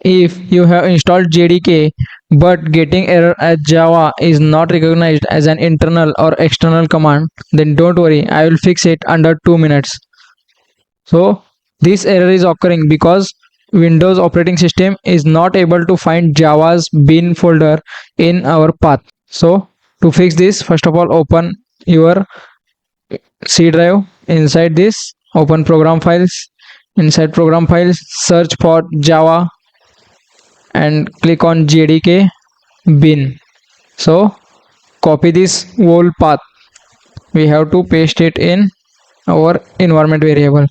If you have installed JDK but getting error as Java is not recognized as an internal or external command, then don't worry, I will fix it under 2 minutes. So this error is occurring because Windows operating system is not able to find Java's bin folder in our path. So to fix this, first of all open your C drive. Inside this, open program files. Inside program files, search for Java and click on JDK bin. So copy this whole path. We have to paste it in our environment variable.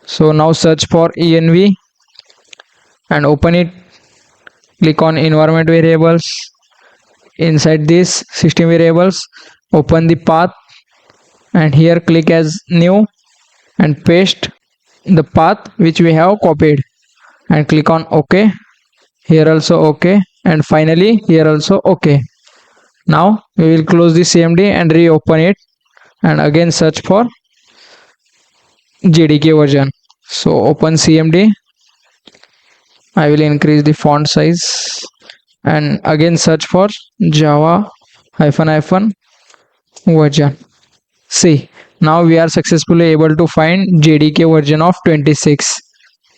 So now search for env and open it. Click on environment variables. Inside this system variables, open the path and here click as new and paste the path which we have copied and click on OK. Here also OK, and finally here also OK. Now we will close the CMD and reopen it and again search for JDK version. So open CMD. I will increase the font size and again search for Java hyphen hyphen version. See, now we are successfully able to find JDK version of 26.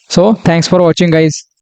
So thanks for watching guys.